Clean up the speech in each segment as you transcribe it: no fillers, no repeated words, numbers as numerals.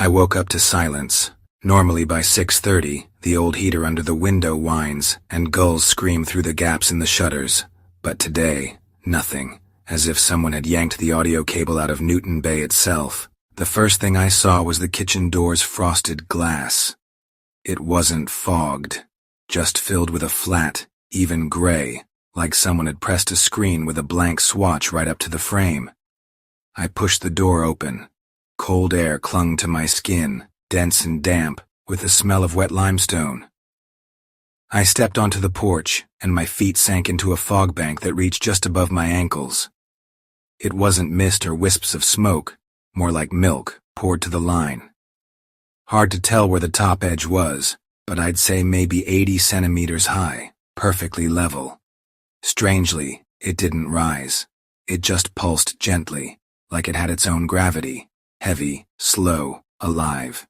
I woke up to silence. Normally by 6:30, the old heater under the window whines, and gulls scream through the gaps in the shutters. But today, nothing, as if someone had yanked the audio cable out of Newton Bay itself. The first thing I saw was the kitchen door's frosted glass. It wasn't fogged, just filled with a flat, even gray, like someone had pressed a screen with a blank swatch right up to the frame. I pushed the door open. Cold air clung to my skin, dense and damp, with the smell of wet limestone. I stepped onto the porch, and my feet sank into a fog bank that reached just above my ankles. It wasn't mist or wisps of smoke, more like milk poured to the line. Hard to tell where the top edge was, but I'd say maybe 80 centimeters high, perfectly level. Strangely, it didn't rise. It just pulsed gently, like it had its own gravity. Heavy, slow, alive.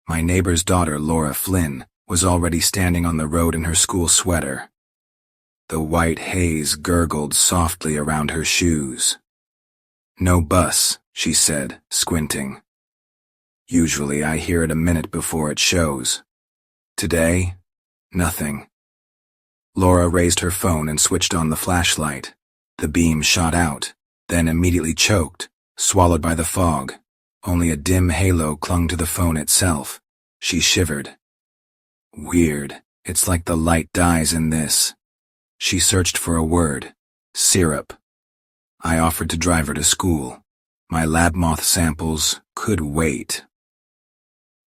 My neighbor's daughter, Laura Flynn, was already standing on the road in her school sweater. The white haze gurgled softly around her shoes. "No bus," she said, squinting. Usually I hear it a minute before it shows. Today, nothing. Laura raised her phone and switched on the flashlight. The beam shot out, then immediately choked, swallowed by the fog. Only a dim halo clung to the phone itself. She shivered. Weird. It's like the light dies in this. She searched for a word. Syrup. I offered to drive her to school. My lab moth samples could wait.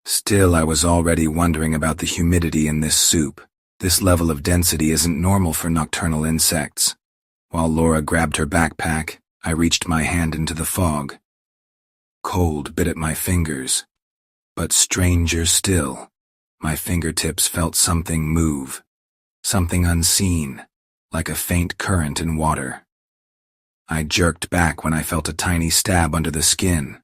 Still, I was already wondering about the humidity in this soup. This level of density isn't normal for nocturnal insects. While Laura grabbed her backpack, I reached my hand into the fog. Cold bit at my fingers. But stranger still, my fingertips felt something move. Something unseen, like a faint current in water. I jerked back when I felt a tiny stab under the skin.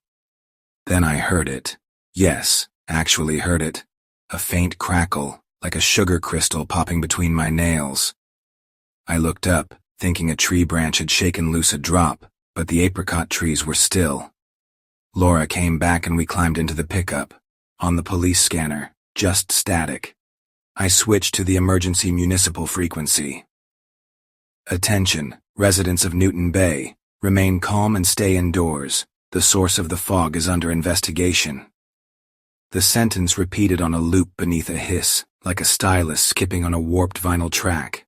Then I heard it. Yes, actually heard it. A faint crackle, like a sugar crystal popping between my nails. I looked up, thinking a tree branch had shaken loose a drop, but the apricot trees were still. Laura came back and we climbed into the pickup. On the police scanner, just static. I switched to the emergency municipal frequency. Attention, residents of Newton Bay, remain calm and stay indoors. The source of the fog is under investigation. The sentence repeated on a loop beneath a hiss, like a stylus skipping on a warped vinyl track.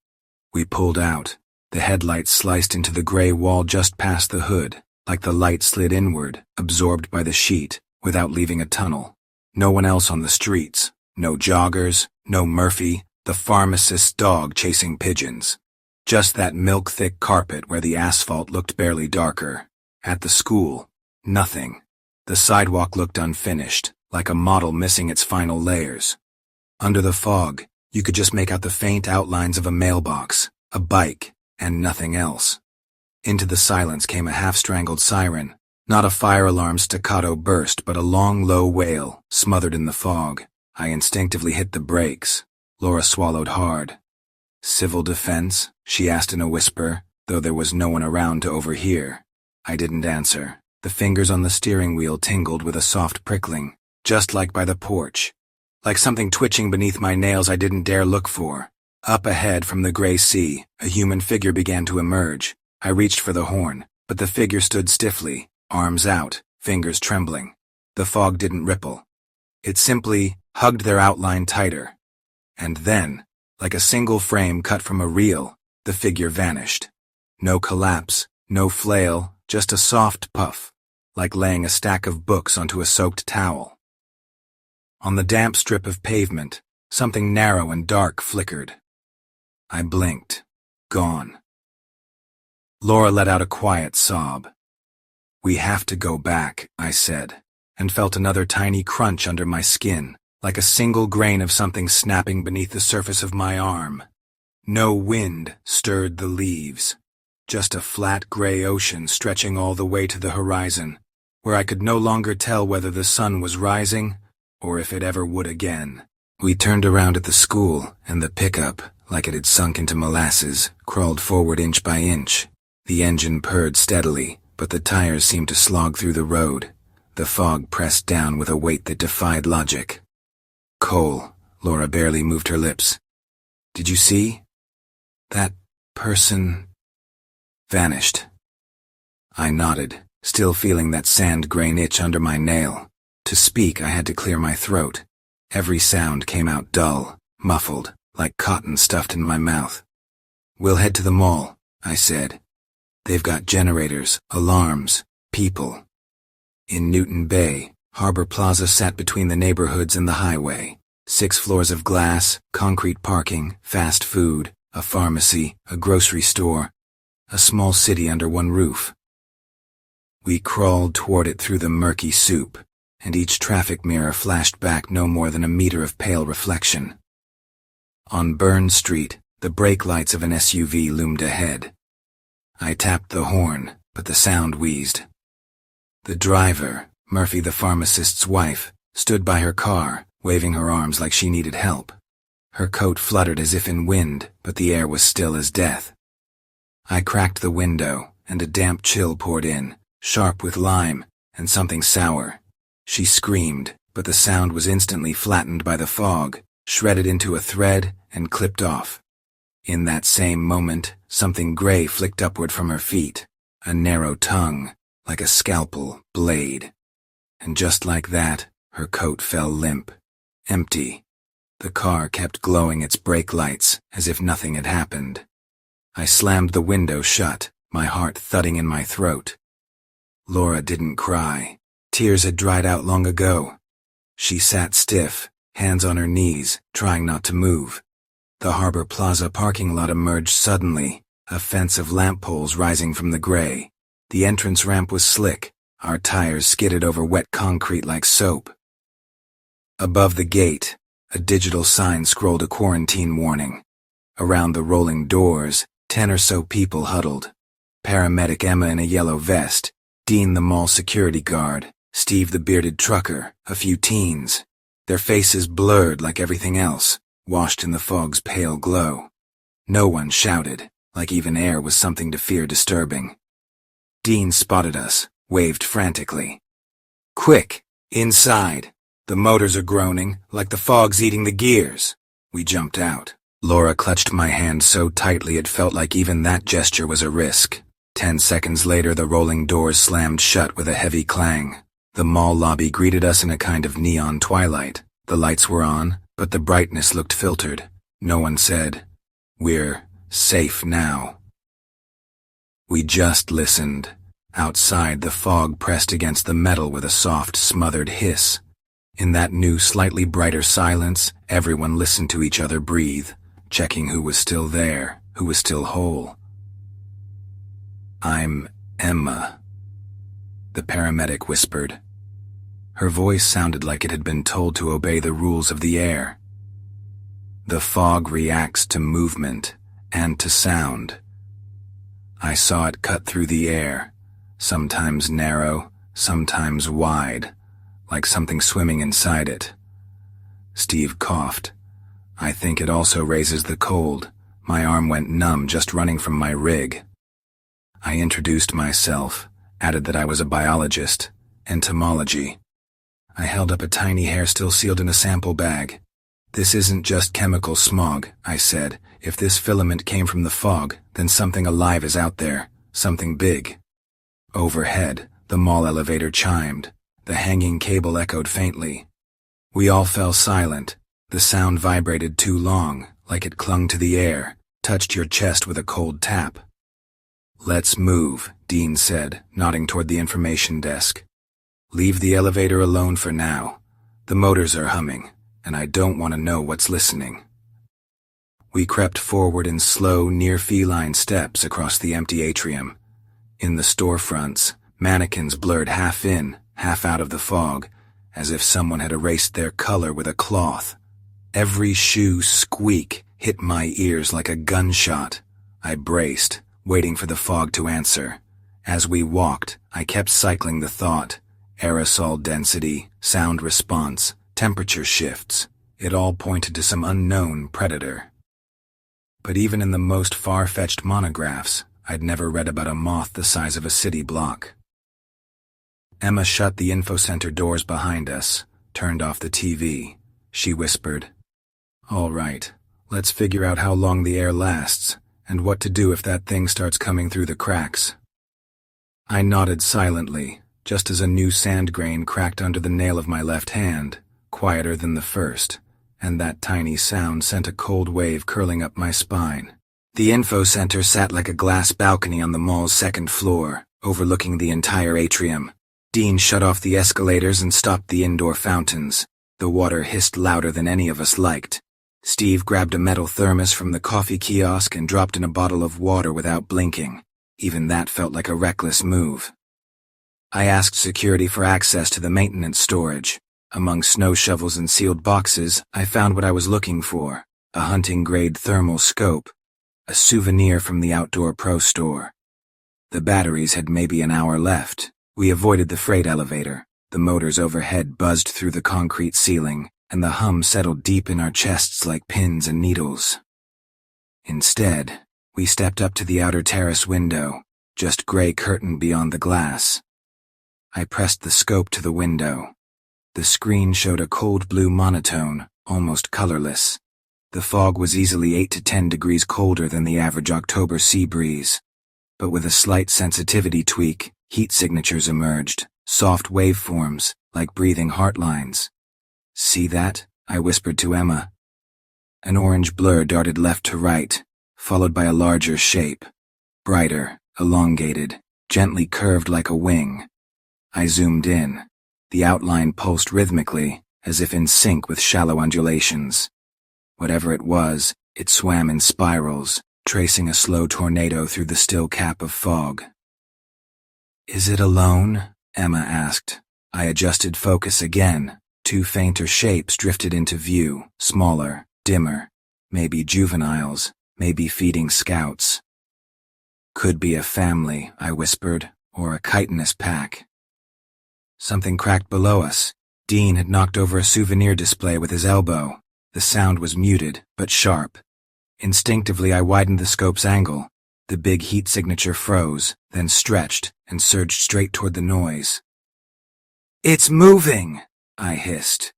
We pulled out. The headlights sliced into the gray wall just past the hood, like the light slid inward, absorbed by the sheet, without leaving a tunnel. No one else on the streets. No joggers, no Murphy, the pharmacist's dog chasing pigeons. Just that milk-thick carpet where the asphalt looked barely darker. At the school, nothing. The sidewalk looked unfinished, like a model missing its final layers. Under the fog, you could just make out the faint outlines of a mailbox, a bike, and nothing else. Into the silence came a half-strangled siren. Not a fire alarm staccato burst, but a long, low wail, smothered in the fog. I instinctively hit the brakes. Laura swallowed hard. "Civil defense?" she asked in a whisper, though there was no one around to overhear. I didn't answer. The fingers on the steering wheel tingled with a soft prickling, just like by the porch. Like something twitching beneath my nails I didn't dare look for. Up ahead from the gray sea, a human figure began to emerge. I reached for the horn, but the figure stood stiffly, arms out, fingers trembling. The fog didn't ripple. It simply hugged their outline tighter. And then, like a single frame cut from a reel, the figure vanished. No collapse, no flail, just a soft puff, like laying a stack of books onto a soaked towel. On the damp strip of pavement, something narrow and dark flickered. I blinked. Gone. Laura let out a quiet sob. "We have to go back," I said, and felt another tiny crunch under my skin, like a single grain of something snapping beneath the surface of my arm. No wind stirred the leaves, just a flat gray ocean stretching all the way to the horizon, where I could no longer tell whether the sun was rising or if it ever would again. We turned around at the school, and the pickup, like it had sunk into molasses, crawled forward inch by inch. The engine purred steadily, but the tires seemed to slog through the road. The fog pressed down with a weight that defied logic. Cole, Laura barely moved her lips. Did you see? That person vanished. I nodded, still feeling that sand-grain itch under my nail. To speak, I had to clear my throat. Every sound came out dull, muffled, like cotton stuffed in my mouth. We'll head to the mall, I said. They've got generators, alarms, people. In Newton Bay, Harbor Plaza sat between the neighborhoods and the highway. 6 floors of glass, concrete parking, fast food, a pharmacy, a grocery store, a small city under one roof. We crawled toward it through the murky soup, and each traffic mirror flashed back no more than a meter of pale reflection. On Burn Street, the brake lights of an SUV loomed ahead. I tapped the horn, but the sound wheezed. The driver, Murphy the pharmacist's wife, stood by her car, waving her arms like she needed help. Her coat fluttered as if in wind, but the air was still as death. I cracked the window, and a damp chill poured in, sharp with lime, and something sour. She screamed, but the sound was instantly flattened by the fog, shredded into a thread, and clipped off. In that same moment, something gray flicked upward from her feet, a narrow tongue, like a scalpel blade. And just like that, her coat fell limp, empty. The car kept glowing its brake lights, as if nothing had happened. I slammed the window shut, my heart thudding in my throat. Laura didn't cry. Tears had dried out long ago. She sat stiff, hands on her knees, trying not to move. The Harbor Plaza parking lot emerged suddenly, a fence of lamp poles rising from the gray. The entrance ramp was slick, our tires skidded over wet concrete like soap. Above the gate, a digital sign scrolled a quarantine warning. Around the rolling doors, 10 or so people huddled. Paramedic Emma in a yellow vest, Dean the mall security guard, Steve the bearded trucker, a few teens. Their faces blurred like everything else, washed in the fog's pale glow. No one shouted, like even air was something to fear disturbing. Dean spotted us, waved frantically. Quick, inside. The motors are groaning, like the fog's eating the gears. We jumped out. Laura clutched my hand so tightly it felt like even that gesture was a risk. 10 seconds later, the rolling doors slammed shut with a heavy clang. The mall lobby greeted us in a kind of neon twilight. The lights were on, but the brightness looked filtered. No one said, "We're safe now." We just listened. Outside, the fog pressed against the metal with a soft, smothered hiss. In that new, slightly brighter silence, everyone listened to each other breathe, checking who was still there, who was still whole. "I'm Emma," the paramedic whispered. Her voice sounded like it had been told to obey the rules of the air. The fog reacts to movement and to sound. I saw it cut through the air, sometimes narrow, sometimes wide, like something swimming inside it. Steve coughed. "I think it also raises the cold." My arm went numb just running from my rig. I introduced myself, added that I was a biologist, entomology. I held up a tiny hair still sealed in a sample bag. "This isn't just chemical smog," I said. "If this filament came from the fog, then something alive is out there, something big." Overhead, the mall elevator chimed. The hanging cable echoed faintly. We all fell silent. The sound vibrated too long, like it clung to the air, touched your chest with a cold tap. "Let's move," Dean said, nodding toward the information desk. "Leave the elevator alone for now. The motors are humming, and I don't want to know what's listening." We crept forward in slow, near-feline steps across the empty atrium. In the storefronts, mannequins blurred half in, half out of the fog, as if someone had erased their color with a cloth. Every shoe squeak hit my ears like a gunshot. I braced, waiting for the fog to answer. As we walked, I kept cycling the thought. Aerosol density, sound response, temperature shifts. It all pointed to some unknown predator. But even in the most far-fetched monographs, I'd never read about a moth the size of a city block. Emma shut the info center doors behind us, turned off the TV. She whispered, "All right, let's figure out how long the air lasts, and what to do if that thing starts coming through the cracks." I nodded silently, just as a new sand grain cracked under the nail of my left hand, quieter than the first, and that tiny sound sent a cold wave curling up my spine. The info center sat like a glass balcony on the mall's second floor, overlooking the entire atrium. Dean shut off the escalators and stopped the indoor fountains. The water hissed louder than any of us liked. Steve grabbed a metal thermos from the coffee kiosk and dropped in a bottle of water without blinking. Even that felt like a reckless move. I asked security for access to the maintenance storage. Among snow shovels and sealed boxes, I found what I was looking for: a hunting-grade thermal scope, a souvenir from the Outdoor Pro store. The batteries had maybe an hour left. We avoided the freight elevator. The motors overhead buzzed through the concrete ceiling, and the hum settled deep in our chests like pins and needles. Instead, we stepped up to the outer terrace window, just gray curtain beyond the glass. I pressed the scope to the window. The screen showed a cold blue monotone, almost colorless. The fog was easily 8 to 10 degrees colder than the average October sea breeze. But with a slight sensitivity tweak, heat signatures emerged, soft waveforms, like breathing heart lines. "See that?" I whispered to Emma. An orange blur darted left to right, followed by a larger shape. Brighter, elongated, gently curved like a wing. I zoomed in. The outline pulsed rhythmically, as if in sync with shallow undulations. Whatever it was, it swam in spirals, tracing a slow tornado through the still cap of fog. "Is it alone?" Emma asked. I adjusted focus again. Two fainter shapes drifted into view, smaller, dimmer. Maybe juveniles, maybe feeding scouts. "Could be a family," I whispered, "or a chitinous pack." Something cracked below us. Dean had knocked over a souvenir display with his elbow. The sound was muted, but sharp. Instinctively, I widened the scope's angle. The big heat signature froze, then stretched, and surged straight toward the noise. "It's moving!" I hissed.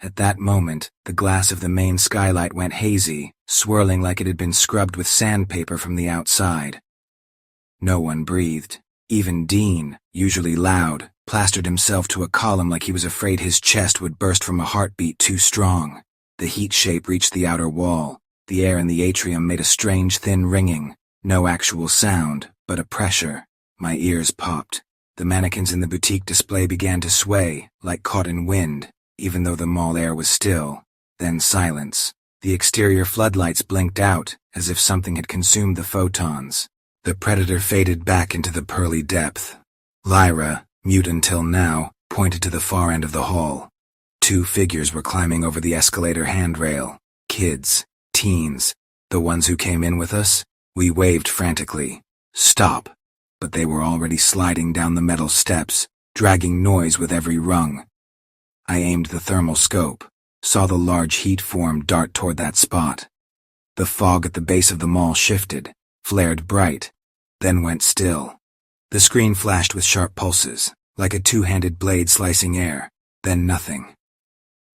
At that moment, the glass of the main skylight went hazy, swirling like it had been scrubbed with sandpaper from the outside. No one breathed. Even Dean, usually loud, plastered himself to a column like he was afraid his chest would burst from a heartbeat too strong. The heat shape reached the outer wall. The air in the atrium made a strange thin ringing. No actual sound, but a pressure. My ears popped. The mannequins in the boutique display began to sway, like caught in wind, even though the mall air was still. Then silence. The exterior floodlights blinked out, as if something had consumed the photons. The predator faded back into the pearly depth. Lyra, mute until now, pointed to the far end of the hall. Two figures were climbing over the escalator handrail. Kids, teens, the ones who came in with us. We waved frantically. "Stop!" But they were already sliding down the metal steps, dragging noise with every rung. I aimed the thermal scope, saw the large heat form dart toward that spot. The fog at the base of the mall shifted, flared bright, then went still. The screen flashed with sharp pulses, like a two-handed blade slicing air, then nothing.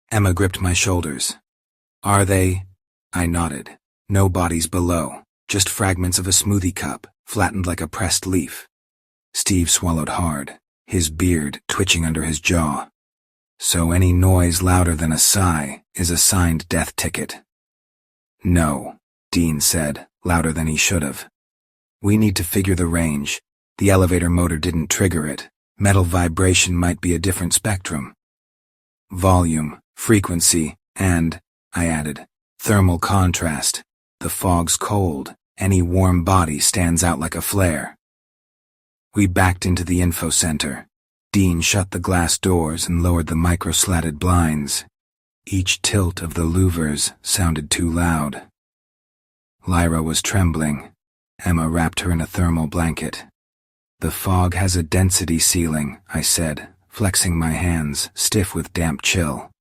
Emma gripped my shoulders. "Are they?" I nodded. No bodies below, just fragments of a smoothie cup, flattened like a pressed leaf. Steve swallowed hard, his beard twitching under his jaw. "So any noise louder than a sigh is a signed death ticket." "No," Dean said, louder than he should have. "We need to figure the range. The elevator motor didn't trigger it. Metal vibration might be a different spectrum. Volume, frequency, and," I added, "thermal contrast. The fog's cold. Any warm body stands out like a flare." We backed into the info center. Dean shut the glass doors and lowered the micro-slatted blinds. Each tilt of the louvers sounded too loud. Lyra was trembling. Emma wrapped her in a thermal blanket. "The fog has a density ceiling," I said, flexing my hands, stiff with damp chill.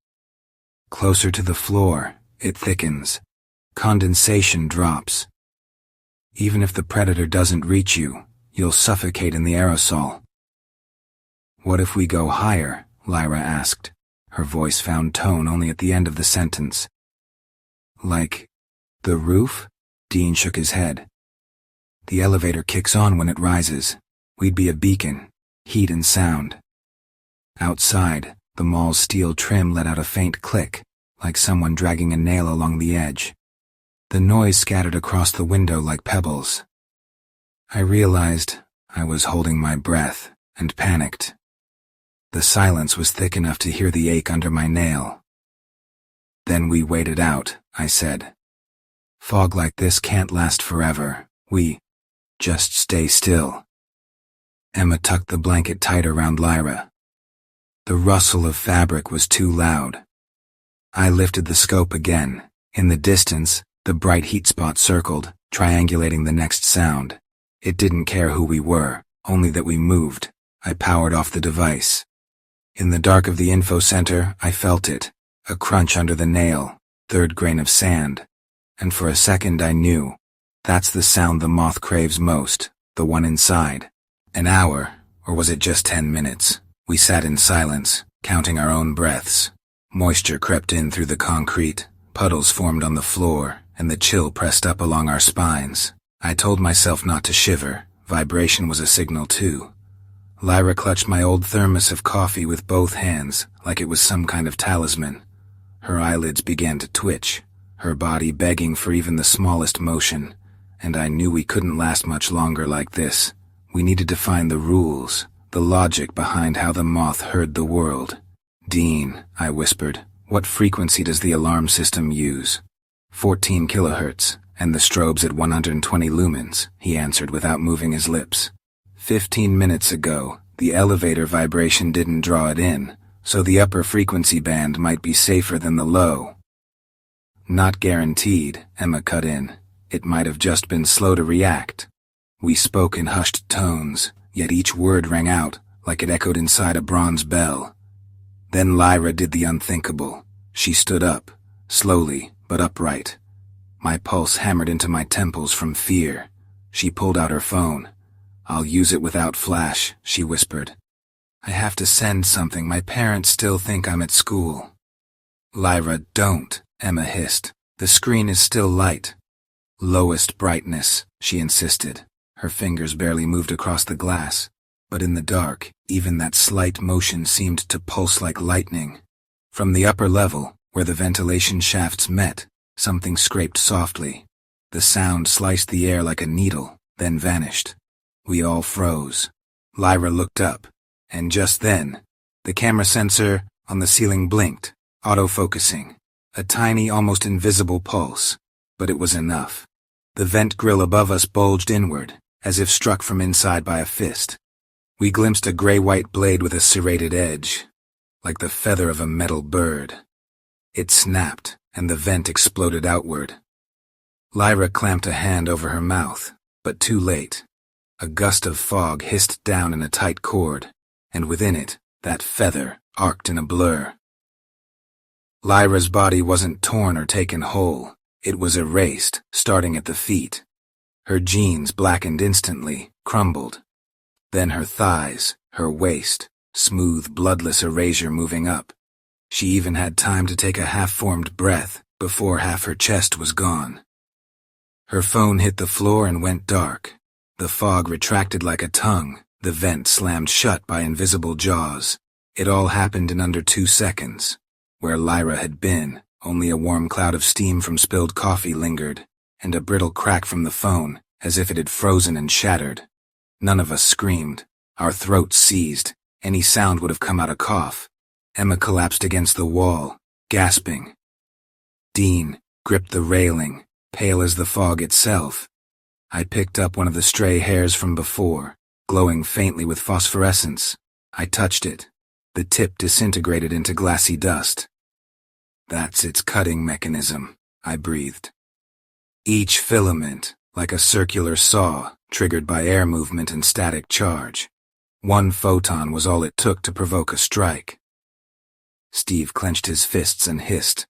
"Closer to the floor, it thickens. Condensation drops. Even if the predator doesn't reach you, you'll suffocate in the aerosol." "What if we go higher?" Lyra asked. Her voice found tone only at the end of the sentence. "Like the roof?" Dean shook his head. "The elevator kicks on when it rises. We'd be a beacon, heat and sound." Outside, the mall's steel trim let out a faint click, like someone dragging a nail along the edge. The noise scattered across the window like pebbles. I realized I was holding my breath and panicked. The silence was thick enough to hear the ache under my nail. "Then we waited out," I said. "Fog like this can't last forever. We just stay still." Emma tucked the blanket tight around Lyra. The rustle of fabric was too loud. I lifted the scope again. In the distance, the bright heat spot circled, triangulating the next sound. It didn't care who we were, only that we moved. I powered off the device. In the dark of the info center, I felt it, a crunch under the nail, third grain of sand. And for a second I knew, that's the sound the moth craves most, the one inside. An hour, or was it just 10 minutes? We sat in silence, counting our own breaths. Moisture crept in through the concrete, puddles formed on the floor, and the chill pressed up along our spines. I told myself not to shiver. Vibration was a signal too. Lyra clutched my old thermos of coffee with both hands, like it was some kind of talisman. Her eyelids began to twitch, her body begging for even the smallest motion, and I knew we couldn't last much longer like this. We needed to find the rules, the logic behind how the moth heard the world. "Dean," I whispered, "what frequency does the alarm system use?" 14 kilohertz, and the strobe's at 120 lumens, he answered without moving his lips. 15 minutes ago, the elevator vibration didn't draw it in, so the upper frequency band might be safer than the low. "Not guaranteed," Emma cut in. "It might have just been slow to react." We spoke in hushed tones, yet each word rang out like it echoed inside a bronze bell. Then Lyra did the unthinkable. She stood up, slowly but upright. My pulse hammered into my temples from fear. She pulled out her phone. "I'll use it without flash," she whispered. "I have to send something. My parents still think I'm at school." "Lyra, don't," Emma hissed. "The screen is still light." "Lowest brightness," she insisted. Her fingers barely moved across the glass, but in the dark, even that slight motion seemed to pulse like lightning. From the upper level, where the ventilation shafts met, something scraped softly. The sound sliced the air like a needle, then vanished. We all froze. Lyra looked up, and just then, the camera sensor on the ceiling blinked, auto-focusing. A tiny, almost invisible pulse, but it was enough. The vent grill above us bulged inward, as if struck from inside by a fist. We glimpsed a gray-white blade with a serrated edge, like the feather of a metal bird. It snapped, and the vent exploded outward. Lyra clamped a hand over her mouth, but too late. A gust of fog hissed down in a tight cord, and within it, that feather arced in a blur. Lyra's body wasn't torn or taken whole. It was erased, starting at the feet. Her jeans blackened instantly, crumbled. Then her thighs, her waist, smooth, bloodless erasure moving up. She even had time to take a half-formed breath before half her chest was gone. Her phone hit the floor and went dark. The fog retracted like a tongue, the vent slammed shut by invisible jaws. It all happened in under 2 seconds. Where Lyra had been, only a warm cloud of steam from spilled coffee lingered, and a brittle crack from the phone, as if it had frozen and shattered. None of us screamed. Our throats seized. Any sound would have come out a cough. Emma collapsed against the wall, gasping. Dean gripped the railing, pale as the fog itself. I picked up one of the stray hairs from before, glowing faintly with phosphorescence. I touched it. The tip disintegrated into glassy dust. "That's its cutting mechanism," I breathed. Each filament, like a circular saw, triggered by air movement and static charge. One photon was all it took to provoke a strike. Steve clenched his fists and hissed.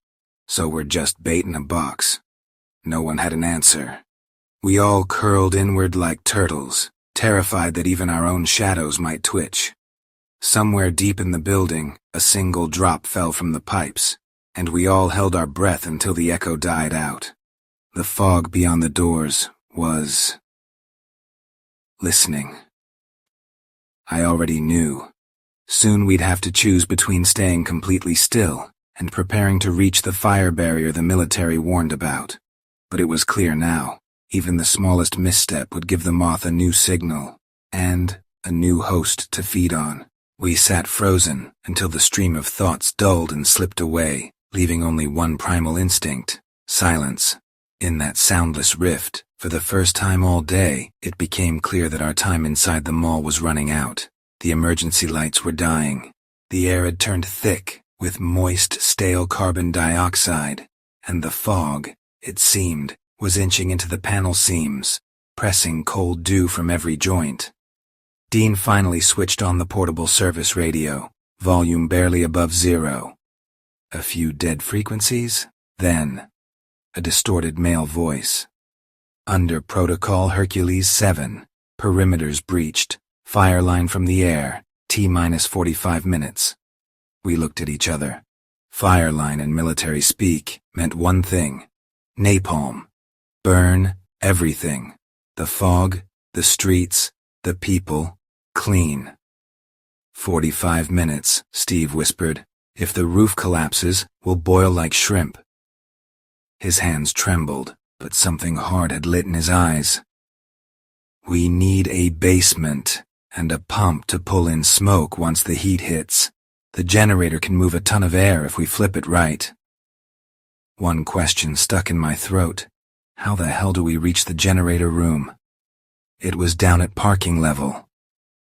"So we're just bait in a box." No one had an answer. We all curled inward like turtles, terrified that even our own shadows might twitch. Somewhere deep in the building, a single drop fell from the pipes, and we all held our breath until the echo died out. The fog beyond the doors was listening. I already knew. Soon we'd have to choose between staying completely still and preparing to reach the fire barrier the military warned about. But it was clear now, even the smallest misstep would give the Moth a new signal, and a new host to feed on. We sat frozen until the stream of thoughts dulled and slipped away, leaving only one primal instinct: silence. In that soundless rift, for the first time all day, it became clear that our time inside the mall was running out. The emergency lights were dying. The air had turned thick with moist, stale carbon dioxide, and the fog, it seemed, was inching into the panel seams, pressing cold dew from every joint. Dean finally switched on the portable service radio, volume barely above 0. A few dead frequencies, then a distorted male voice. Under Protocol Hercules 7, perimeters breached, fire line from the air, T-minus 45 minutes. We looked at each other. Fire line in military speak meant one thing: napalm. Burn everything. The fog, the streets, the people, clean. 45 minutes, Steve whispered. If the roof collapses, we'll boil like shrimp. His hands trembled, but something hard had lit in his eyes. We need a basement and a pump to pull in smoke once the heat hits. The generator can move a ton of air if we flip it right. One question stuck in my throat. How the hell do we reach the generator room? It was down at parking level.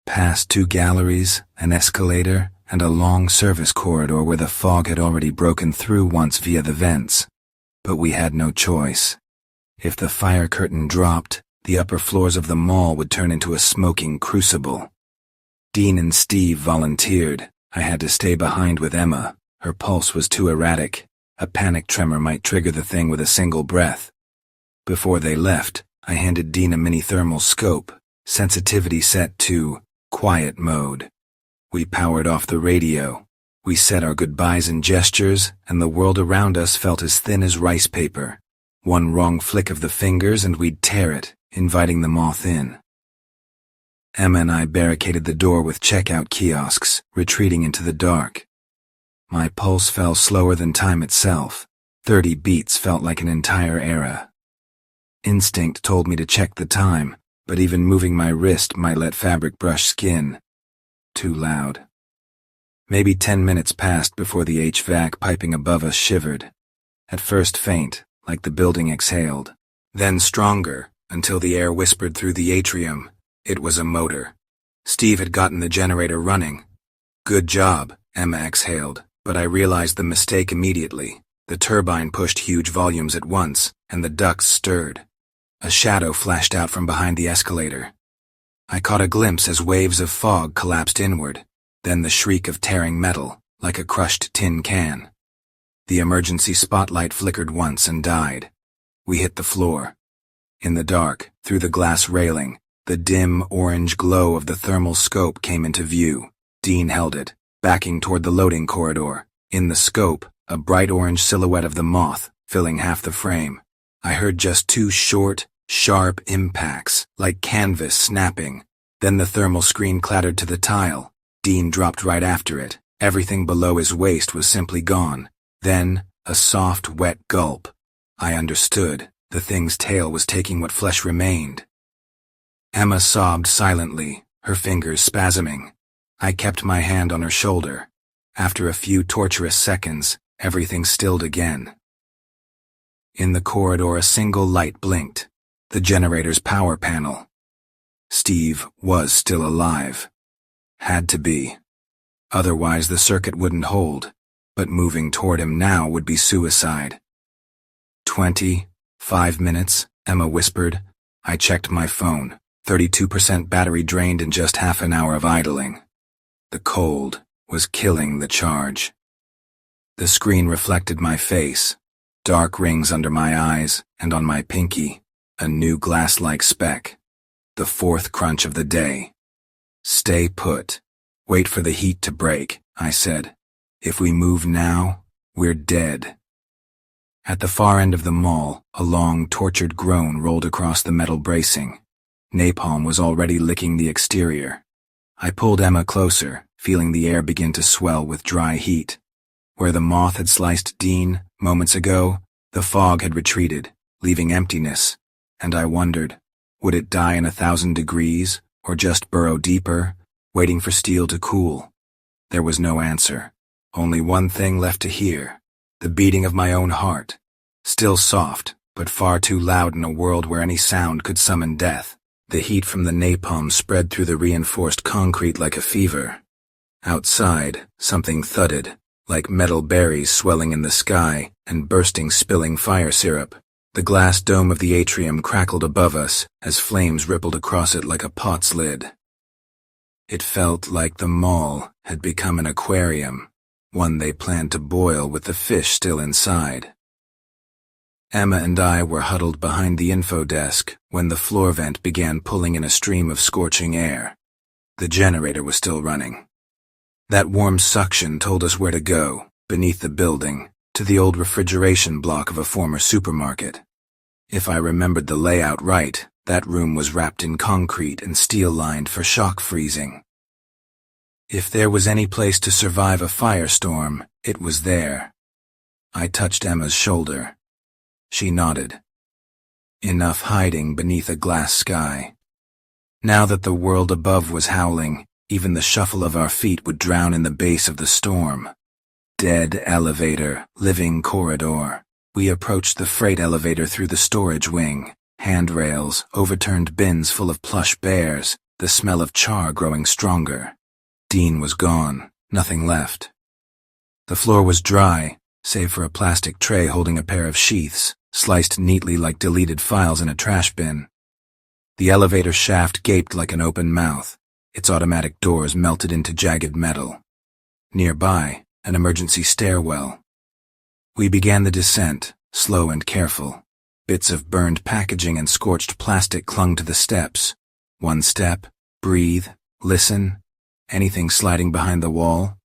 Past 2 galleries, an escalator, and a long service corridor where the fog had already broken through once via the vents. But we had no choice. If the fire curtain dropped, the upper floors of the mall would turn into a smoking crucible. Dean and Steve volunteered. I had to stay behind with Emma. Her pulse was too erratic. A panic tremor might trigger the thing with a single breath. Before they left, I handed Dean a mini thermal scope, sensitivity set to quiet mode. We powered off the radio. We said our goodbyes in gestures, and the world around us felt as thin as rice paper. One wrong flick of the fingers and we'd tear it, inviting the Moth in. Emma and I barricaded the door with checkout kiosks, retreating into the dark. My pulse fell slower than time itself. 30 beats felt like an entire era. Instinct told me to check the time, but even moving my wrist might let fabric brush skin. Too loud. Maybe 10 minutes passed before the HVAC piping above us shivered. At first faint, like the building exhaled. Then stronger, until the air whispered through the atrium. It was a motor. Steve had gotten the generator running. Good job, Emma exhaled, but I realized the mistake immediately. The turbine pushed huge volumes at once, and the ducts stirred. A shadow flashed out from behind the escalator. I caught a glimpse as waves of fog collapsed inward, then the shriek of tearing metal, like a crushed tin can. The emergency spotlight flickered once and died. We hit the floor. In the dark, through the glass railing, the dim orange glow of the thermal scope came into view. Dean held it, backing toward the loading corridor. In the scope, a bright orange silhouette of the Moth, filling half the frame. I heard just 2 short, sharp impacts, like canvas snapping. Then the thermal screen clattered to the tile. Dean dropped right after it. Everything below his waist was simply gone. Then, a soft, wet gulp. I understood. The thing's tail was taking what flesh remained. Emma sobbed silently, her fingers spasming. I kept my hand on her shoulder. After a few torturous seconds, everything stilled again. In the corridor, a single light blinked. The generator's power panel. Steve was still alive. Had to be. Otherwise the circuit wouldn't hold, but moving toward him now would be suicide. 25 minutes, Emma whispered. I checked my phone. 32% battery drained in just half an hour of idling. The cold was killing the charge. The screen reflected my face, dark rings under my eyes, and on my pinky, a new glass-like speck. The 4th crunch of the day. Stay put. Wait for the heat to break, I said. If we move now, we're dead. At the far end of the mall, a long, tortured groan rolled across the metal bracing. Napalm was already licking the exterior. I pulled Emma closer, feeling the air begin to swell with dry heat. Where the moth had sliced Dean, moments ago, the fog had retreated, leaving emptiness, and I wondered, would it die in 1,000 degrees, or just burrow deeper, waiting for steel to cool? There was no answer. Only one thing left to hear, the beating of my own heart, still soft, but far too loud in a world where any sound could summon death. The heat from the napalm spread through the reinforced concrete like a fever. Outside, something thudded, like metal berries swelling in the sky and bursting spilling fire syrup. The glass dome of the atrium crackled above us as flames rippled across it like a pot's lid. It felt like the mall had become an aquarium, one they planned to boil with the fish still inside. Emma and I were huddled behind the info desk when the floor vent began pulling in a stream of scorching air. The generator was still running. That warm suction told us where to go, beneath the building, to the old refrigeration block of a former supermarket. If I remembered the layout right, that room was wrapped in concrete and steel-lined for shock freezing. If there was any place to survive a firestorm, it was there. I touched Emma's shoulder. She nodded. Enough hiding beneath a glass sky. Now that the world above was howling, even the shuffle of our feet would drown in the bass of the storm. Dead elevator, living corridor. We approached the freight elevator through the storage wing. Handrails, overturned bins full of plush bears, the smell of char growing stronger. Dean was gone, nothing left. The floor was dry, save for a plastic tray holding a pair of sheaths, sliced neatly like deleted files in a trash bin. The elevator shaft gaped like an open mouth. Its automatic doors melted into jagged metal. Nearby, an emergency stairwell. We began the descent, slow and careful. Bits of burned packaging and scorched plastic clung to the steps. One step, breathe, listen. Anything sliding behind the wall?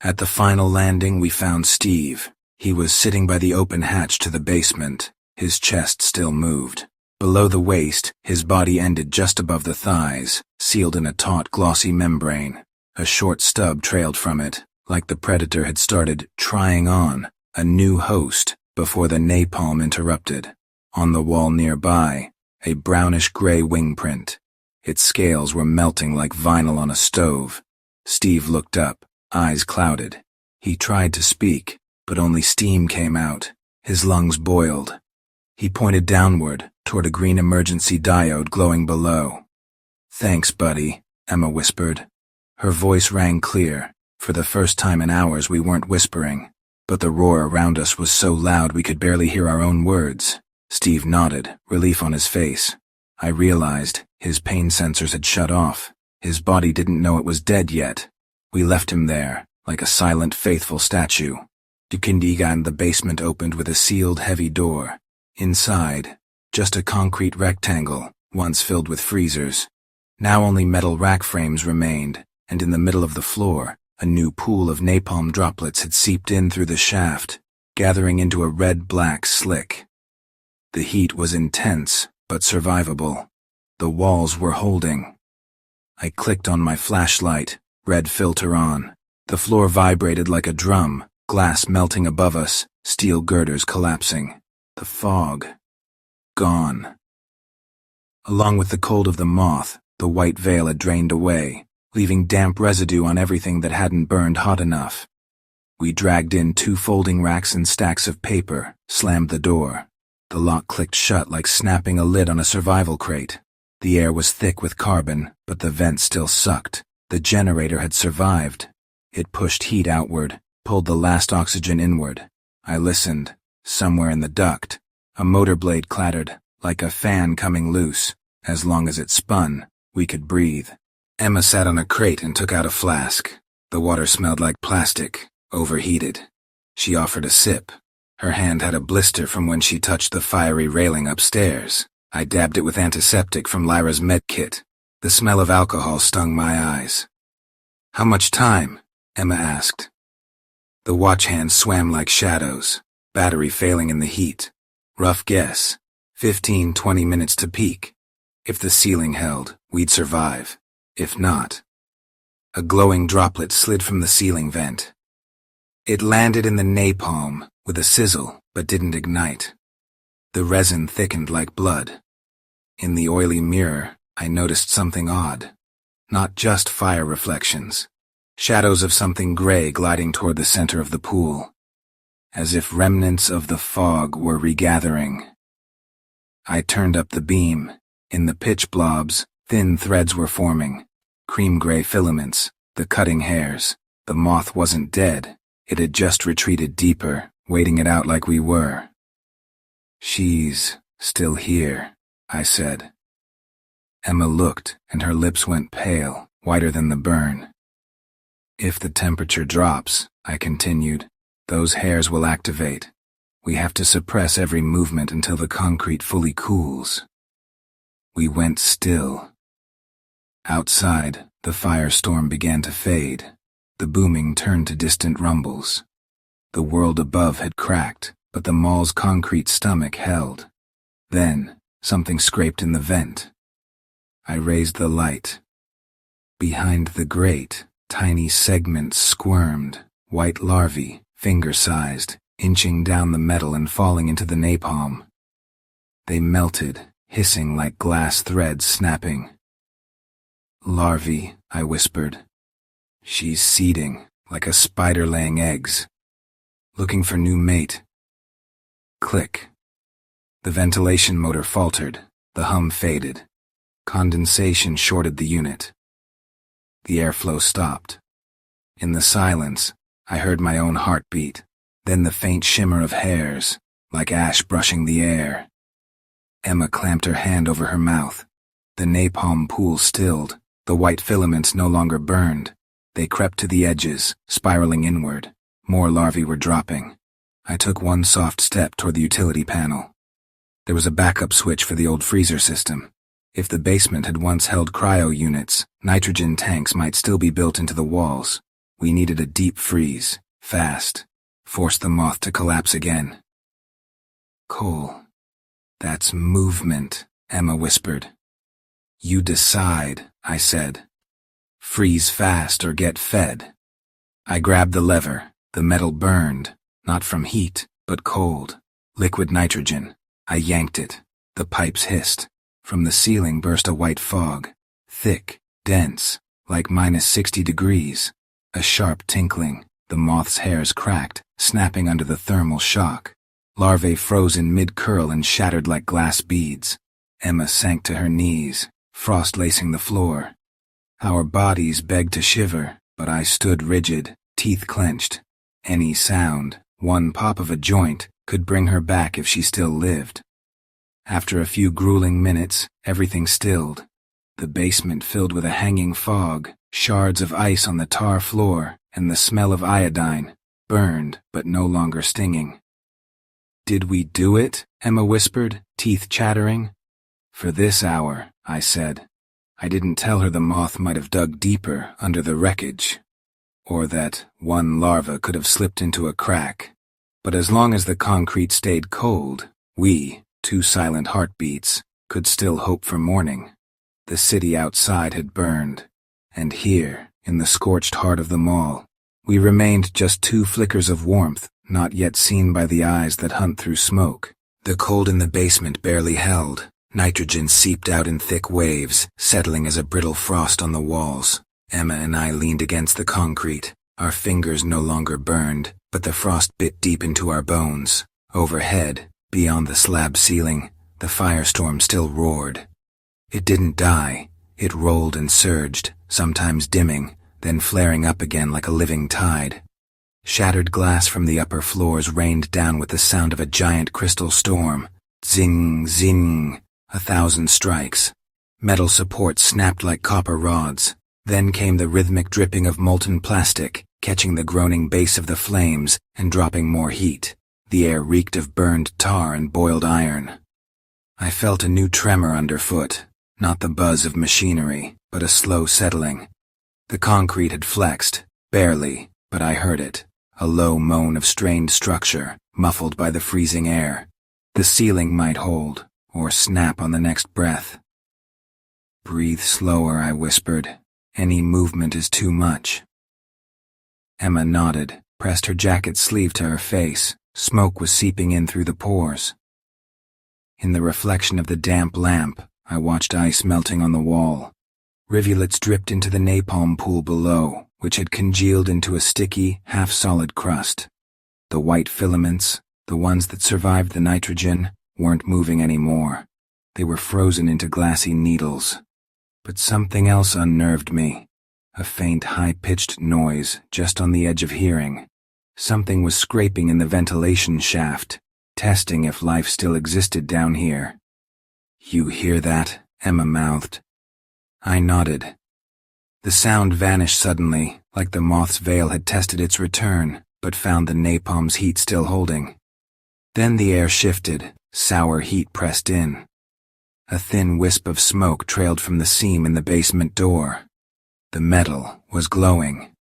At the final landing, we found Steve. He was sitting by the open hatch to the basement. His chest still moved. Below the waist, his body ended just above the thighs, sealed in a taut, glossy membrane. A short stub trailed from it, like the predator had started trying on a new host before the napalm interrupted. On the wall nearby, a brownish-gray wing print. Its scales were melting like vinyl on a stove. Steve looked up, eyes clouded. He tried to speak, but only steam came out. His lungs boiled. He pointed downward, toward a green emergency diode glowing below. "Thanks, buddy," Emma whispered. Her voice rang clear. For the first time in hours we weren't whispering, but the roar around us was so loud we could barely hear our own words. Steve nodded, relief on his face. I realized his pain sensors had shut off. His body didn't know it was dead yet. We left him there, like a silent, faithful statue. Dukindiga and the basement opened with a sealed, heavy door. Inside, just a concrete rectangle, once filled with freezers. Now only metal rack frames remained, and in the middle of the floor, a new pool of napalm droplets had seeped in through the shaft, gathering into a red-black slick. The heat was intense, but survivable. The walls were holding. I clicked on my flashlight, red filter on. The floor vibrated like a drum, glass melting above us, steel girders collapsing. The fog. Gone. Along with the cold of the moth, the white veil had drained away, leaving damp residue on everything that hadn't burned hot enough. We dragged in 2 folding racks and stacks of paper, slammed the door. The lock clicked shut like snapping a lid on a survival crate. The air was thick with carbon, but the vent still sucked. The generator had survived. It pushed heat outward, pulled the last oxygen inward. I listened. Somewhere in the duct, a motor blade clattered, like a fan coming loose. As long as it spun, we could breathe. Emma sat on a crate and took out a flask. The water smelled like plastic, overheated. She offered a sip. Her hand had a blister from when she touched the fiery railing upstairs. I dabbed it with antiseptic from Lyra's med kit. The smell of alcohol stung my eyes. How much time? Emma asked. The watch hands swam like shadows, battery failing in the heat. Rough guess, 15-20 minutes to peak. If the ceiling held, we'd survive. If not. A glowing droplet slid from the ceiling vent. It landed in the napalm with a sizzle, but didn't ignite. The resin thickened like blood. In the oily mirror, I noticed something odd. Not just fire reflections. Shadows of something gray gliding toward the center of the pool. As if remnants of the fog were regathering. I turned up the beam. In the pitch blobs, thin threads were forming. Cream-gray filaments, the cutting hairs. The moth wasn't dead. It had just retreated deeper, waiting it out like we were. She's still here, I said. Emma looked, and her lips went pale, whiter than the burn. If the temperature drops, I continued, those hairs will activate. We have to suppress every movement until the concrete fully cools. We went still. Outside, the firestorm began to fade. The booming turned to distant rumbles. The world above had cracked, but the mall's concrete stomach held. Then, something scraped in the vent. I raised the light. Behind the grate, tiny segments squirmed, white larvae, finger-sized, inching down the metal and falling into the napalm. They melted, hissing like glass threads snapping. Larvae, I whispered. She's seeding, like a spider laying eggs. Looking for new mate. Click. The ventilation motor faltered. The hum faded. Condensation shorted the unit. The airflow stopped. In the silence, I heard my own heartbeat, then the faint shimmer of hairs, like ash brushing the air. Emma clamped her hand over her mouth. The napalm pool stilled. The white filaments no longer burned. They crept to the edges, spiraling inward. More larvae were dropping. I took one soft step toward the utility panel. There was a backup switch for the old freezer system. If the basement had once held cryo units, nitrogen tanks might still be built into the walls. We needed a deep freeze, fast. Force the moth to collapse again. Cole. That's movement, Emma whispered. You decide, I said. Freeze fast or get fed. I grabbed the lever. The metal burned, not from heat, but cold. Liquid nitrogen. I yanked it. The pipes hissed. From the ceiling burst a white fog. Thick, dense, like -60 degrees. A sharp tinkling. The moth's hairs cracked, snapping under the thermal shock. Larvae froze in mid-curl and shattered like glass beads. Emma sank to her knees, frost lacing the floor. Our bodies begged to shiver, but I stood rigid, teeth clenched. Any sound, one pop of a joint, could bring her back if she still lived. After a few grueling minutes, everything stilled. The basement filled with a hanging fog, shards of ice on the tar floor, and the smell of iodine, burned but no longer stinging. Did we do it? Emma whispered, teeth chattering. For this hour, I said. I didn't tell her the moth might have dug deeper under the wreckage, or that one larva could have slipped into a crack. But as long as the concrete stayed cold, we, two silent heartbeats, could still hope for morning. The city outside had burned, and here, in the scorched heart of the mall, we remained just two flickers of warmth, not yet seen by the eyes that hunt through smoke. The cold in the basement barely held. Nitrogen seeped out in thick waves, settling as a brittle frost on the walls. Emma and I leaned against the concrete. Our fingers no longer burned, but the frost bit deep into our bones. Overhead, beyond the slab ceiling, the firestorm still roared. It didn't die. It rolled and surged, sometimes dimming, then flaring up again like a living tide. Shattered glass from the upper floors rained down with the sound of a giant crystal storm. Zing, zing. 1,000 strikes. Metal supports snapped like copper rods. Then came the rhythmic dripping of molten plastic, catching the groaning base of the flames and dropping more heat. The air reeked of burned tar and boiled iron. I felt a new tremor underfoot, not the buzz of machinery, but a slow settling. The concrete had flexed, barely, but I heard it, a low moan of strained structure, muffled by the freezing air. The ceiling might hold, or snap on the next breath. "Breathe slower," I whispered. "Any movement is too much." Emma nodded, pressed her jacket sleeve to her face. Smoke was seeping in through the pores. In the reflection of the damp lamp, I watched ice melting on the wall. Rivulets dripped into the napalm pool below, which had congealed into a sticky, half-solid crust. The white filaments, the ones that survived the nitrogen, weren't moving anymore. They were frozen into glassy needles. But something else unnerved me. A faint, high-pitched noise just on the edge of hearing. Something was scraping in the ventilation shaft, testing if life still existed down here. "You hear that?" Emma mouthed. I nodded. The sound vanished suddenly, like the moth's veil had tested its return, but found the napalm's heat still holding. Then the air shifted, sour heat pressed in. A thin wisp of smoke trailed from the seam in the basement door. The metal was glowing.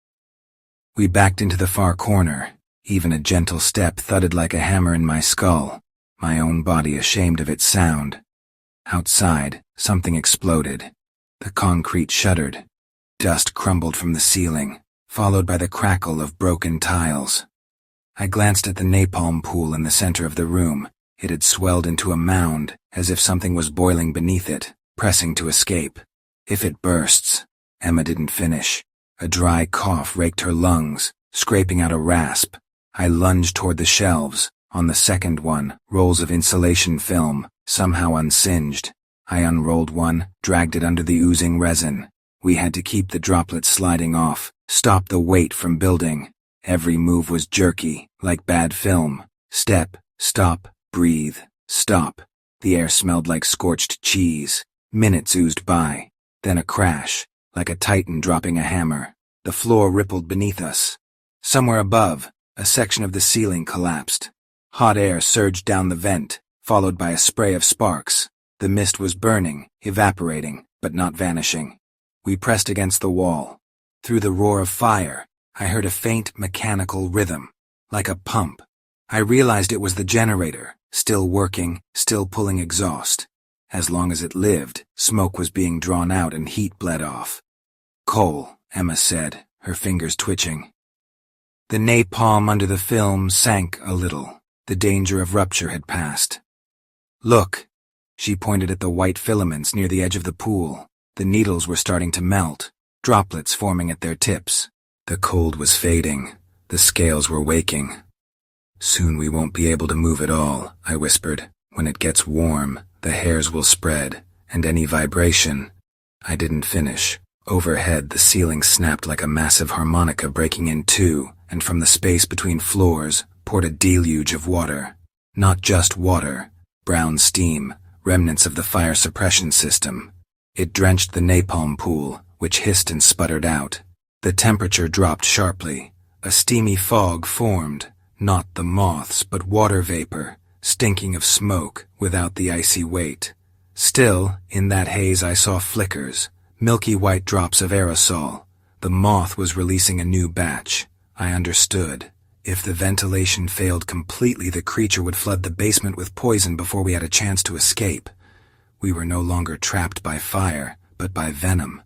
We backed into the far corner. Even a gentle step thudded like a hammer in my skull, my own body ashamed of its sound. Outside, something exploded. The concrete shuddered. Dust crumbled from the ceiling, followed by the crackle of broken tiles. I glanced at the napalm pool in the center of the room. It had swelled into a mound, as if something was boiling beneath it, pressing to escape. "If it bursts..." Emma didn't finish. A dry cough raked her lungs, scraping out a rasp. I lunged toward the shelves. On the second one, rolls of insulation film, somehow unsinged. I unrolled one, dragged it under the oozing resin. We had to keep the droplets sliding off, stop the weight from building. Every move was jerky, like bad film. Step, stop, breathe, stop. The air smelled like scorched cheese. Minutes oozed by. Then a crash, like a titan dropping a hammer. The floor rippled beneath us. Somewhere above, a section of the ceiling collapsed. Hot air surged down the vent, followed by a spray of sparks. The mist was burning, evaporating, but not vanishing. We pressed against the wall. Through the roar of fire, I heard a faint mechanical rhythm, like a pump. I realized it was the generator, still working, still pulling exhaust. As long as it lived, smoke was being drawn out and heat bled off. "Coal," Emma said, her fingers twitching. The napalm under the film sank a little. The danger of rupture had passed. "Look." She pointed at the white filaments near the edge of the pool. The needles were starting to melt, droplets forming at their tips. The cold was fading. The scales were waking. "Soon we won't be able to move at all," I whispered. "When it gets warm, the hairs will spread, and any vibration..." I didn't finish. Overhead, the ceiling snapped like a massive harmonica breaking in two, and from the space between floors poured a deluge of water. Not just water, brown steam, remnants of the fire suppression system. It drenched the napalm pool, which hissed and sputtered out. The temperature dropped sharply. A steamy fog formed, not the moths, but water vapor, stinking of smoke without the icy weight. Still, in that haze I saw flickers, milky white drops of aerosol. The moth was releasing a new batch. I understood. If the ventilation failed completely, the creature would flood the basement with poison before we had a chance to escape. We were no longer trapped by fire, but by venom.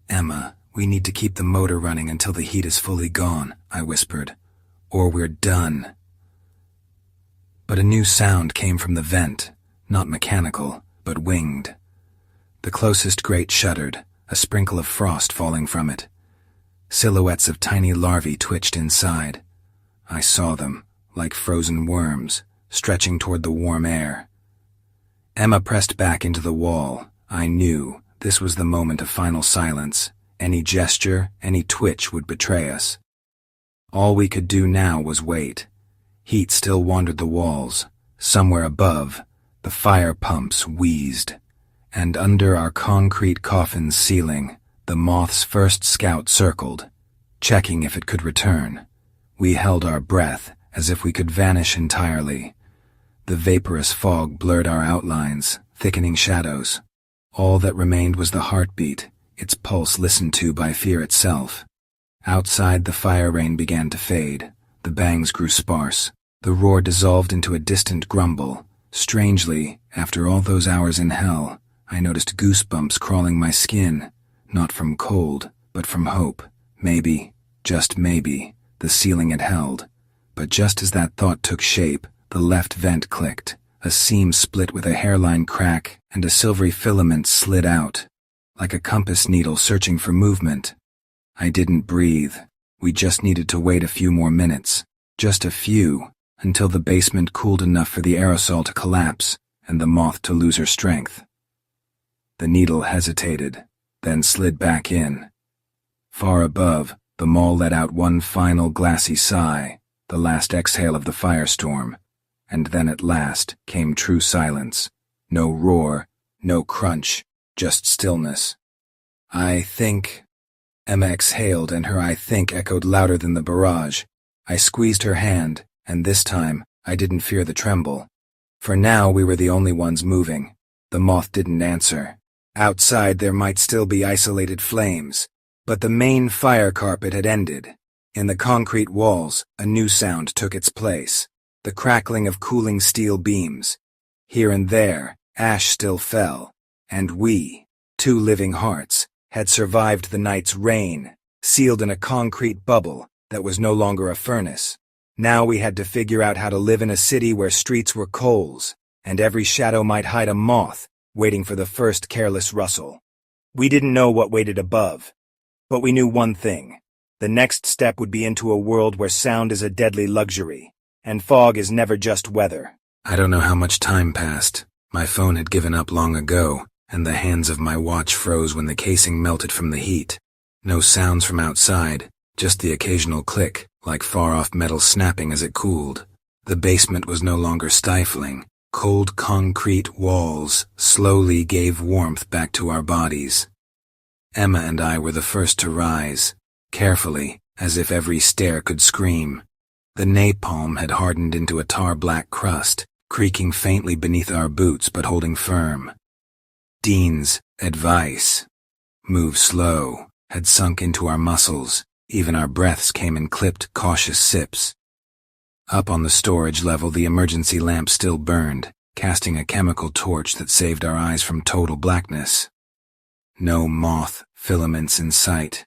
"Emma, we need to keep the motor running until the heat is fully gone," I whispered. "Or we're done." But a new sound came from the vent, not mechanical, but winged. The closest grate shuddered, a sprinkle of frost falling from it. Silhouettes of tiny larvae twitched inside. I saw them, like frozen worms, stretching toward the warm air. Emma pressed back into the wall. I knew this was the moment of final silence. Any gesture, any twitch would betray us. All we could do now was wait. Heat still wandered the walls. Somewhere above, the fire pumps wheezed. And under our concrete coffin's ceiling, the moth's first scout circled, checking if it could return. We held our breath, as if we could vanish entirely. The vaporous fog blurred our outlines, thickening shadows. All that remained was the heartbeat, its pulse listened to by fear itself. Outside, the fire rain began to fade. The bangs grew sparse. The roar dissolved into a distant grumble. Strangely, after all those hours in hell, I noticed goosebumps crawling my skin, not from cold, but from hope. Maybe, just maybe, the ceiling had held. But just as that thought took shape, the left vent clicked. A seam split with a hairline crack, and a silvery filament slid out, like a compass needle searching for movement. I didn't breathe. We just needed to wait a few more minutes. Just a few, until the basement cooled enough for the aerosol to collapse and the moth to lose her strength. The needle hesitated, then slid back in. Far above, the mall let out one final glassy sigh, the last exhale of the firestorm, and then at last came true silence. No roar, no crunch, just stillness. I think... Emma exhaled, and her "I think" echoed louder than the barrage. I squeezed her hand, and this time, I didn't fear the tremble. For now, we were the only ones moving. The moth didn't answer. Outside, there might still be isolated flames, but the main fire carpet had ended. In the concrete walls, a new sound took its place. The crackling of cooling steel beams. Here and there, ash still fell, and we, two living hearts, had survived the night's rain, sealed in a concrete bubble that was no longer a furnace. Now we had to figure out how to live in a city where streets were coals, and every shadow might hide a moth, waiting for the first careless rustle. We didn't know what waited above, but we knew one thing. The next step would be into a world where sound is a deadly luxury, and fog is never just weather. I don't know how much time passed. My phone had given up long ago, and the hands of my watch froze when the casing melted from the heat. No sounds from outside, just the occasional click, like far-off metal snapping as it cooled. The basement was no longer stifling. Cold concrete walls slowly gave warmth back to our bodies. Emma and I were the first to rise, carefully, as if every stair could scream. The napalm had hardened into a tar-black crust, creaking faintly beneath our boots but holding firm. Dean's advice, "Move slow," had sunk into our muscles. Even our breaths came in clipped, cautious sips. Up on the storage level, the emergency lamp still burned, casting a chemical torch that saved our eyes from total blackness. No moth filaments in sight.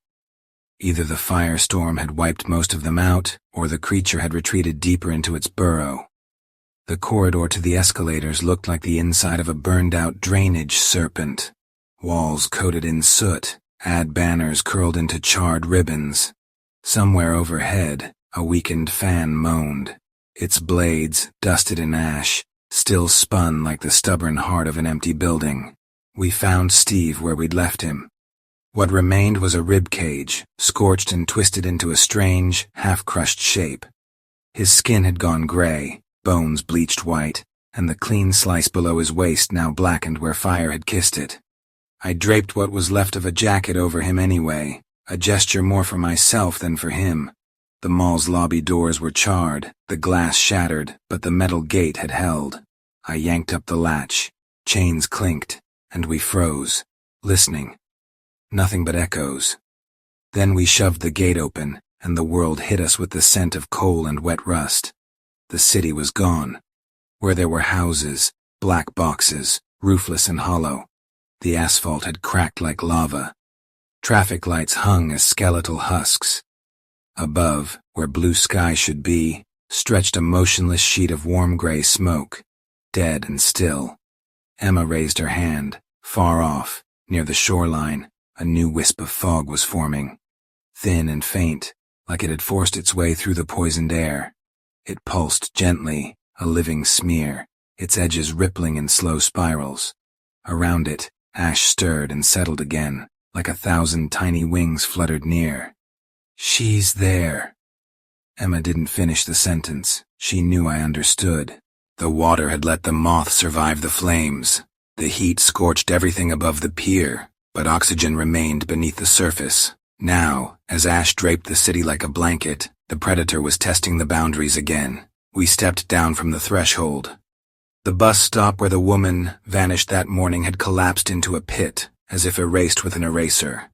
Either the firestorm had wiped most of them out, or the creature had retreated deeper into its burrow. The corridor to the escalators looked like the inside of a burned-out drainage serpent. Walls coated in soot, ad banners curled into charred ribbons. Somewhere overhead, a weakened fan moaned. Its blades, dusted in ash, still spun like the stubborn heart of an empty building. We found Steve where we'd left him. What remained was a rib cage, scorched and twisted into a strange, half-crushed shape. His skin had gone gray, bones bleached white, and the clean slice below his waist now blackened where fire had kissed it. I draped what was left of a jacket over him anyway, a gesture more for myself than for him. The mall's lobby doors were charred, the glass shattered, but the metal gate had held. I yanked up the latch, chains clinked, and we froze, listening. Nothing but echoes. Then we shoved the gate open, and the world hit us with the scent of coal and wet rust. The city was gone. Where there were houses, black boxes, roofless and hollow, the asphalt had cracked like lava. Traffic lights hung as skeletal husks. Above, where blue sky should be, stretched a motionless sheet of warm gray smoke, dead and still. Emma raised her hand. Far off, near the shoreline, a new wisp of fog was forming. Thin and faint, like it had forced its way through the poisoned air. It pulsed gently, a living smear, its edges rippling in slow spirals. Around it, ash stirred and settled again, like 1,000 tiny wings fluttered near. "She's there." Emma didn't finish the sentence. She knew I understood. The water had let the moth survive the flames. The heat scorched everything above the pier, but oxygen remained beneath the surface. Now, as ash draped the city like a blanket, the predator was testing the boundaries again. We stepped down from the threshold. The bus stop where the woman vanished that morning had collapsed into a pit, as if erased with an eraser.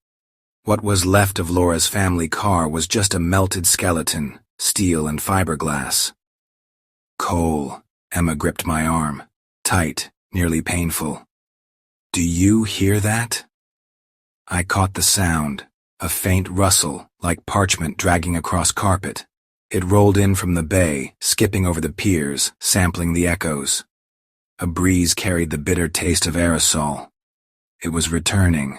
What was left of Laura's family car was just a melted skeleton, steel and fiberglass. Cole, Emma gripped my arm, tight, nearly painful. Do you hear that? I caught the sound, a faint rustle, like parchment dragging across carpet. It rolled in from the bay, skipping over the piers, sampling the echoes. A breeze carried the bitter taste of aerosol. It was returning.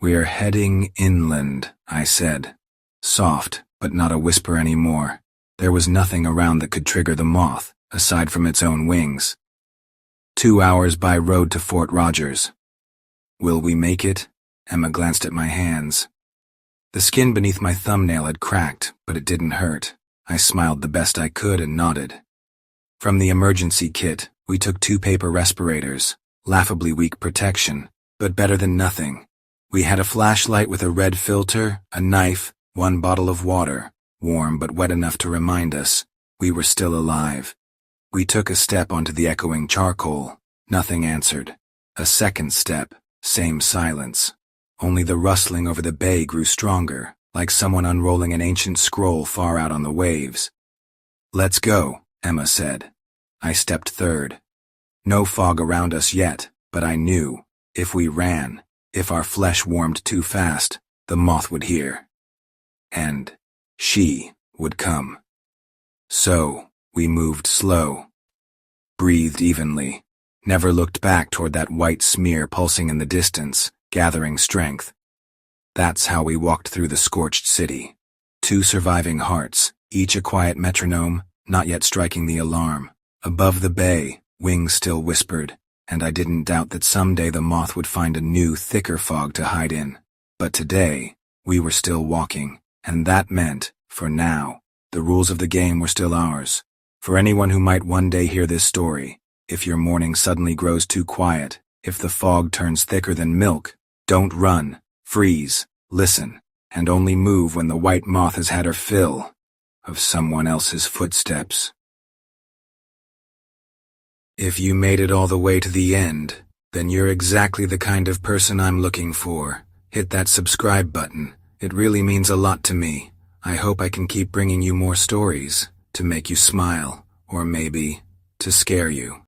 We're heading inland, I said. Soft, but not a whisper anymore. There was nothing around that could trigger the Moth, aside from its own wings. 2 hours by road to Fort Rogers. Will we make it? Emma glanced at my hands. The skin beneath my thumbnail had cracked, but it didn't hurt. I smiled the best I could and nodded. From the emergency kit, we took 2 paper respirators, laughably weak protection, but better than nothing. We had a flashlight with a red filter, a knife, 1 bottle of water, warm but wet enough to remind us we were still alive. We took a step onto the echoing charcoal. Nothing answered. A second step, same silence. Only the rustling over the bay grew stronger, like someone unrolling an ancient scroll far out on the waves. Let's go, Emma said. I stepped third. No fog around us yet, but I knew, if we ran, if our flesh warmed too fast, the Moth would hear. And she would come. So, we moved slow, breathed evenly, never looked back toward that white smear pulsing in the distance, gathering strength. That's how we walked through the scorched city. 2 surviving hearts, each a quiet metronome, not yet striking the alarm. Above the bay, wings still whispered, and I didn't doubt that someday the Moth would find a new, thicker fog to hide in. But today, we were still walking, and that meant, for now, the rules of the game were still ours. For anyone who might one day hear this story, if your morning suddenly grows too quiet, if the fog turns thicker than milk, don't run, freeze, listen, and only move when the white Moth has had her fill of someone else's footsteps. If you made it all the way to the end, then you're exactly the kind of person I'm looking for. Hit that subscribe button. It really means a lot to me. I hope I can keep bringing you more stories, to make you smile, or maybe, to scare you.